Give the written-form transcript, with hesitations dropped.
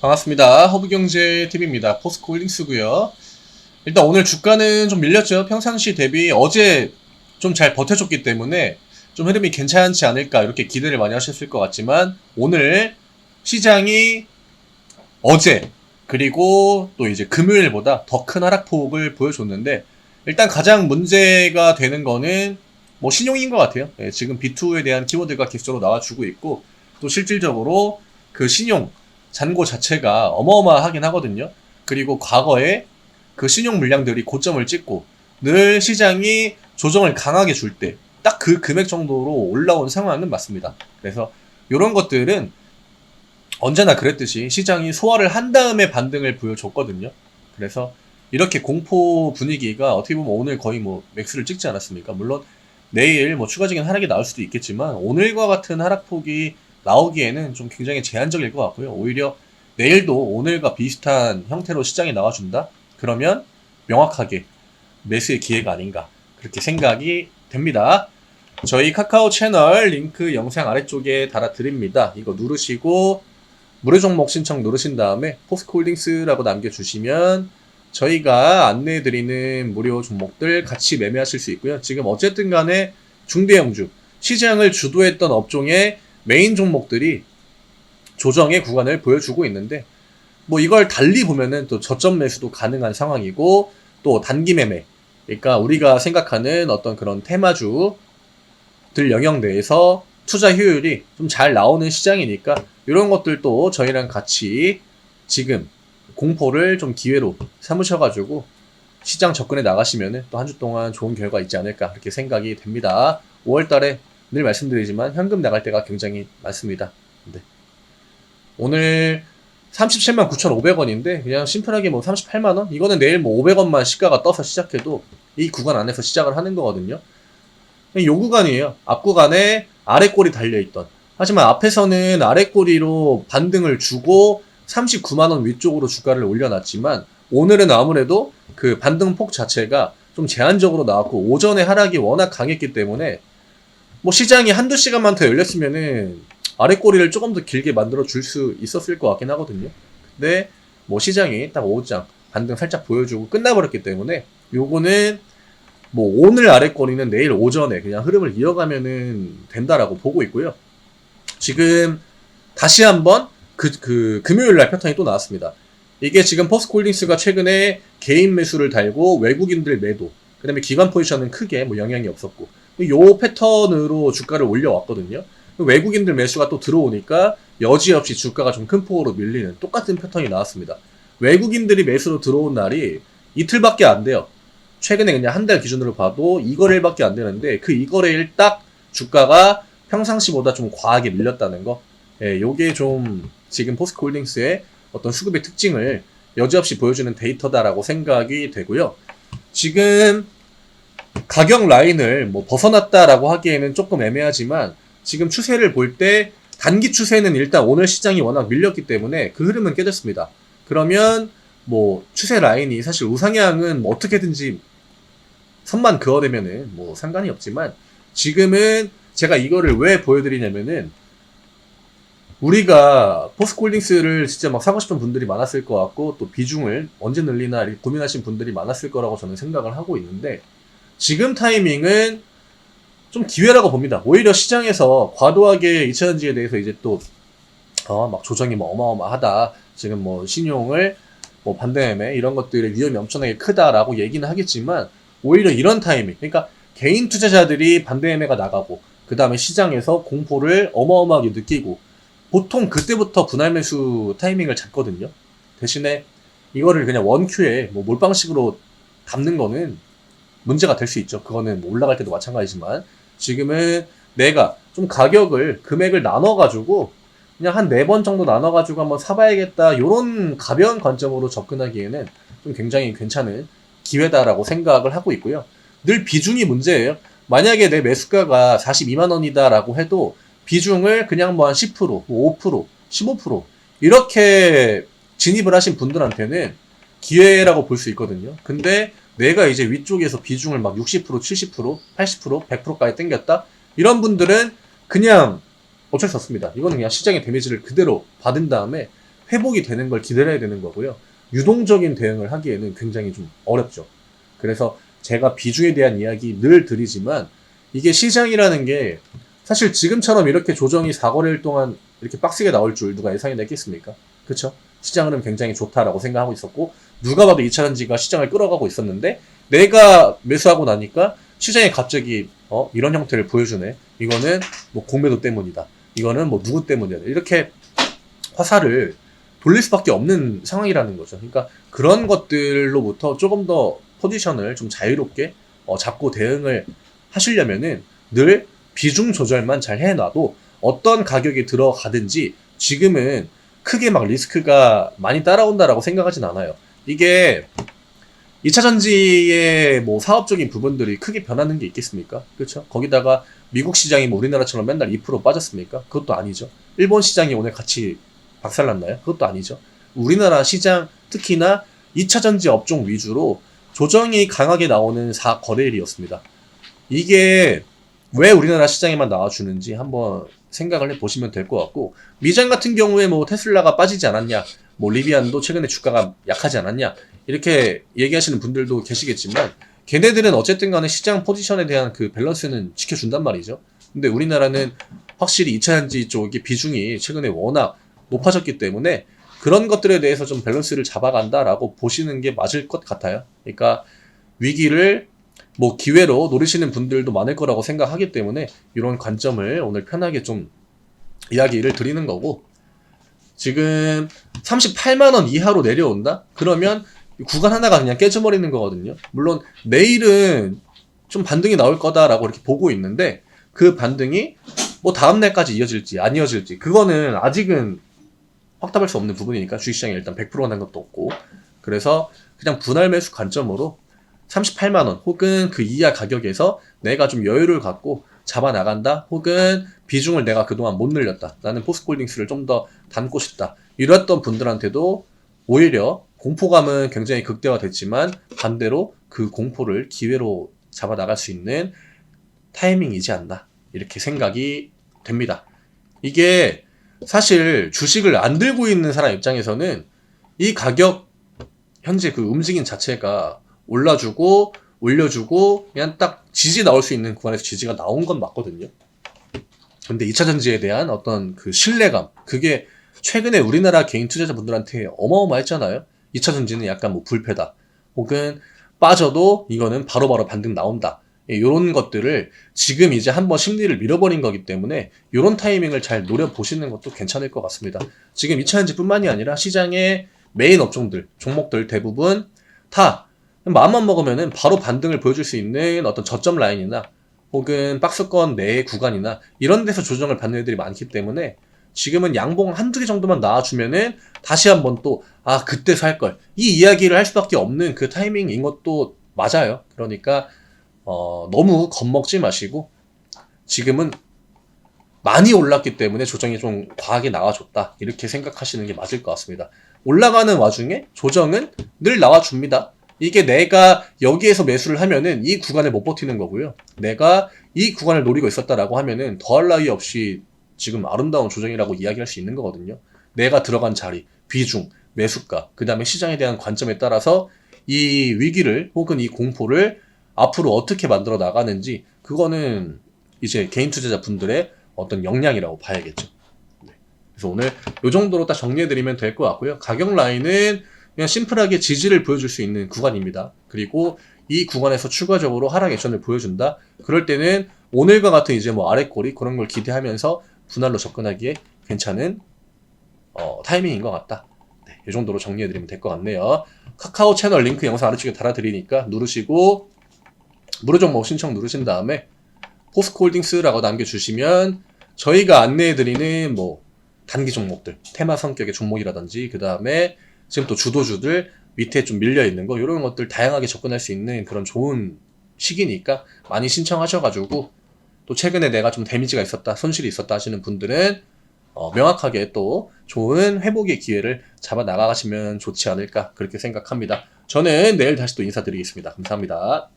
반갑습니다. 허브경제TV입니다. 포스코홀딩스고요. 일단 오늘 주가는 좀 밀렸죠. 평상시 대비 어제 좀 잘 버텨줬기 때문에 좀 흐름이 괜찮지 않을까 이렇게 기대를 많이 하셨을 것 같지만 오늘 시장이 어제 그리고 또 이제 금요일보다 더 큰 하락폭을 보여줬는데 일단 가장 문제가 되는 거는 뭐 신용인 것 같아요. 예, 지금 B2에 대한 키워드가 계속적으로 나와주고 있고 또 실질적으로 그 신용 잔고 자체가 어마어마하긴 하거든요. 그리고 과거에 그 신용 물량들이 고점을 찍고 늘 시장이 조정을 강하게 줄 때 딱 그 금액 정도로 올라온 상황은 맞습니다. 그래서 이런 것들은 언제나 그랬듯이 시장이 소화를 한 다음에 반등을 보여줬거든요. 그래서 이렇게 공포 분위기가 어떻게 보면 오늘 거의 뭐 맥스를 찍지 않았습니까? 물론 내일 뭐 추가적인 하락이 나올 수도 있겠지만 오늘과 같은 하락폭이 나오기에는 좀 굉장히 제한적일 것 같고요. 오히려 내일도 오늘과 비슷한 형태로 시장이 나와준다? 그러면 명확하게 매수의 기회가 아닌가 그렇게 생각이 됩니다. 저희 카카오 채널 링크 영상 아래쪽에 달아드립니다. 이거 누르시고 무료 종목 신청 누르신 다음에 포스코홀딩스라고 남겨주시면 저희가 안내해드리는 무료 종목들 같이 매매하실 수 있고요. 지금 어쨌든 간에 중대형주, 시장을 주도했던 업종의 메인 종목들이 조정의 구간을 보여주고 있는데 뭐 이걸 달리 보면은 또 저점 매수도 가능한 상황이고 또 단기 매매, 그러니까 우리가 생각하는 어떤 그런 테마주들 영역 내에서 투자 효율이 좀 잘 나오는 시장이니까 이런 것들도 저희랑 같이 지금 공포를 좀 기회로 삼으셔가지고 시장 접근해 나가시면은 또 한 주 동안 좋은 결과 있지 않을까 그렇게 생각이 됩니다. 5월달에 늘 말씀드리지만 현금 나갈 때가 굉장히 많습니다. 네. 오늘 37만 9,500원인데 그냥 심플하게 뭐 38만원? 이거는 내일 뭐 500원만 시가가 떠서 시작해도 이 구간 안에서 시작을 하는 거거든요. 요 구간이에요. 앞 구간에 아래 꼬리 달려있던. 하지만 앞에서는 아래 꼬리로 반등을 주고 39만원 위쪽으로 주가를 올려놨지만 오늘은 아무래도 그 반등폭 자체가 좀 제한적으로 나왔고 오전에 하락이 워낙 강했기 때문에 뭐 시장이 한두 시간만 더 열렸으면은 아래 꼬리를 조금 더 길게 만들어 줄 수 있었을 것 같긴 하거든요. 근데 뭐 시장이 딱 오후장 반등 살짝 보여주고 끝나버렸기 때문에 요거는 뭐 오늘 아래 꼬리는 내일 오전에 그냥 흐름을 이어가면은 된다라고 보고 있고요. 지금 다시 한번 그 금요일날 패턴이 또 나왔습니다. 이게 지금 포스코홀딩스가 최근에 개인 매수를 달고 외국인들 매도, 그 다음에 기관 포지션은 크게 뭐 영향이 없었고 요 패턴으로 주가를 올려왔거든요. 외국인들 매수가 또 들어오니까 여지없이 주가가 좀 큰 폭으로 밀리는 똑같은 패턴이 나왔습니다. 외국인들이 매수로 들어온 날이 이틀밖에 안 돼요. 최근에 그냥 한 달 기준으로 봐도 2거래일밖에 안 되는데 그 2거래일 딱 주가가 평상시보다 좀 과하게 밀렸다는 거. 예, 요게 좀 지금 포스코홀딩스의 어떤 수급의 특징을 여지없이 보여주는 데이터다라고 생각이 되고요. 지금 가격 라인을 뭐 벗어났다라고 하기에는 조금 애매하지만 지금 추세를 볼 때 단기 추세는 일단 오늘 시장이 워낙 밀렸기 때문에 그 흐름은 깨졌습니다. 그러면 뭐 추세 라인이 사실 우상향은 뭐 어떻게든지 선만 그어내면은 뭐 상관이 없지만 지금은 제가 이거를 왜 보여드리냐면은 우리가 포스코홀딩스를 진짜 막 사고 싶은 분들이 많았을 것 같고 또 비중을 언제 늘리나 고민하신 분들이 많았을 거라고 저는 생각을 하고 있는데 지금 타이밍은 좀 기회라고 봅니다. 오히려 시장에서 과도하게 2차전지에 대해서 이제 또 막 조정이 뭐 어마어마하다. 지금 뭐 신용을 뭐 반대매매 이런 것들의 위험이 엄청나게 크다라고 얘기는 하겠지만 오히려 이런 타이밍, 그러니까 개인 투자자들이 반대매매가 나가고 그 다음에 시장에서 공포를 어마어마하게 느끼고 보통 그때부터 분할 매수 타이밍을 잡거든요. 대신에 이거를 그냥 원큐에 뭐 몰빵식으로 담는 거는 문제가 될 수 있죠. 그거는 뭐 올라갈 때도 마찬가지지만 지금은 내가 좀 가격을 금액을 나눠가지고 그냥 한 4번 정도 나눠가지고 한번 사봐야겠다 요런 가벼운 관점으로 접근하기에는 좀 굉장히 괜찮은 기회다라고 생각을 하고 있고요. 늘 비중이 문제예요. 만약에 내 매수가가 42만원이다 라고 해도 비중을 그냥 뭐 한 10%, 뭐 5%, 15% 이렇게 진입을 하신 분들한테는 기회라고 볼 수 있거든요. 근데 내가 이제 위쪽에서 비중을 막 60%, 70%, 80%, 100%까지 땡겼다? 이런 분들은 그냥 어쩔 수 없습니다. 이거는 그냥 시장의 데미지를 그대로 받은 다음에 회복이 되는 걸 기다려야 되는 거고요. 유동적인 대응을 하기에는 굉장히 좀 어렵죠. 그래서 제가 비중에 대한 이야기 늘 드리지만 이게 시장이라는 게 사실 지금처럼 이렇게 조정이 4거래일 동안 이렇게 빡세게 나올 줄 누가 예상이 했겠습니까? 그쵸? 시장은 굉장히 좋다라고 생각하고 있었고 누가 봐도 2차전지가 시장을 끌어가고 있었는데 내가 매수하고 나니까 시장이 갑자기 이런 형태를 보여주네. 이거는 뭐 공매도 때문이다. 이거는 뭐 누구 때문이다. 이렇게 화살을 돌릴 수밖에 없는 상황이라는 거죠. 그러니까 그런 것들로부터 조금 더 포지션을 좀 자유롭게 잡고 대응을 하시려면은 늘 비중 조절만 잘 해놔도 어떤 가격이 들어가든지 지금은 크게 막 리스크가 많이 따라온다라고 생각하진 않아요. 이게 2차전지의 뭐 사업적인 부분들이 크게 변하는 게 있겠습니까? 그렇죠? 거기다가 미국 시장이 뭐 우리나라처럼 맨날 2% 빠졌습니까? 그것도 아니죠. 일본 시장이 오늘 같이 박살났나요? 그것도 아니죠. 우리나라 시장 특히나 2차전지 업종 위주로 조정이 강하게 나오는 4거래일이었습니다. 이게 왜 우리나라 시장에만 나와주는지 한번 생각을 해보시면 될 것 같고 미장 같은 경우에 뭐 테슬라가 빠지지 않았냐 뭐 리비안도 최근에 주가가 약하지 않았냐 이렇게 얘기하시는 분들도 계시겠지만 걔네들은 어쨌든 간에 시장 포지션에 대한 그 밸런스는 지켜준단 말이죠. 근데 우리나라는 확실히 2차전지 쪽의 비중이 최근에 워낙 높아졌기 때문에 그런 것들에 대해서 좀 밸런스를 잡아간다라고 보시는 게 맞을 것 같아요. 그러니까 위기를 뭐 기회로 노리시는 분들도 많을 거라고 생각하기 때문에 이런 관점을 오늘 편하게 좀 이야기를 드리는 거고 지금 38만원 이하로 내려온다? 그러면 구간 하나가 그냥 깨져버리는 거거든요. 물론 내일은 좀 반등이 나올 거다라고 이렇게 보고 있는데 그 반등이 뭐 다음날까지 이어질지 안 이어질지 그거는 아직은 확답할 수 없는 부분이니까 주식시장에 일단 100% 난 것도 없고 그래서 그냥 분할 매수 관점으로 38만원 혹은 그 이하 가격에서 내가 좀 여유를 갖고 잡아 나간다 혹은 비중을 내가 그동안 못 늘렸다 나는 포스코홀딩스를 좀 더 담고 싶다 이랬던 분들한테도 오히려 공포감은 굉장히 극대화됐지만 반대로 그 공포를 기회로 잡아 나갈 수 있는 타이밍이지 않나 이렇게 생각이 됩니다. 이게 사실 주식을 안 들고 있는 사람 입장에서는 이 가격 현재 그 움직임 자체가 올라주고 올려주고 그냥 딱 지지 나올 수 있는 구간에서 지지가 나온 건 맞거든요. 근데 2차전지에 대한 어떤 그 신뢰감 그게 최근에 우리나라 개인 투자자분들한테 어마어마했잖아요. 2차전지는 약간 뭐 불패다 혹은 빠져도 이거는 바로바로 반등 나온다 이런 것들을 지금 이제 한번 심리를 밀어버린 거기 때문에 이런 타이밍을 잘 노려보시는 것도 괜찮을 것 같습니다. 지금 2차전지 뿐만이 아니라 시장의 메인 업종들 종목들 대부분 다 마음만 먹으면은 바로 반등을 보여줄 수 있는 어떤 저점 라인이나 혹은 박스권 내의 구간이나 이런 데서 조정을 받는 애들이 많기 때문에 지금은 양봉 한두 개 정도만 나와주면은 다시 한번 또 그때 살 걸 이 이야기를 할 수밖에 없는 그 타이밍인 것도 맞아요. 그러니까 너무 겁먹지 마시고 지금은 많이 올랐기 때문에 조정이 좀 과하게 나와줬다 이렇게 생각하시는 게 맞을 것 같습니다. 올라가는 와중에 조정은 늘 나와줍니다. 이게 내가 여기에서 매수를 하면은 이 구간을 못 버티는 거고요. 내가 이 구간을 노리고 있었다라고 하면은 더할 나위 없이 지금 아름다운 조정이라고 이야기할 수 있는 거거든요. 내가 들어간 자리, 비중, 매수가, 그 다음에 시장에 대한 관점에 따라서 이 위기를 혹은 이 공포를 앞으로 어떻게 만들어 나가는지 그거는 이제 개인 투자자 분들의 어떤 역량이라고 봐야겠죠. 네. 그래서 오늘 이 정도로 딱 정리해드리면 될 것 같고요. 가격 라인은 그냥 심플하게 지지를 보여줄 수 있는 구간입니다. 그리고 이 구간에서 추가적으로 하락 액션을 보여준다. 그럴 때는 오늘과 같은 이제 뭐 아래꼬리 그런 걸 기대하면서 분할로 접근하기에 괜찮은 타이밍인 것 같다. 네, 이 정도로 정리해드리면 될 것 같네요. 카카오 채널 링크 영상 아래쪽에 달아드리니까 누르시고 무료 종목 신청 누르신 다음에 포스코홀딩스라고 남겨주시면 저희가 안내해드리는 뭐 단기 종목들, 테마 성격의 종목이라든지 그 다음에 지금 또 주도주들 밑에 좀 밀려있는 거 이런 것들 다양하게 접근할 수 있는 그런 좋은 시기니까 많이 신청하셔가지고 또 최근에 내가 좀 데미지가 있었다, 손실이 있었다 하시는 분들은 명확하게 또 좋은 회복의 기회를 잡아 나가시면 좋지 않을까 그렇게 생각합니다. 저는 내일 다시 또 인사드리겠습니다. 감사합니다.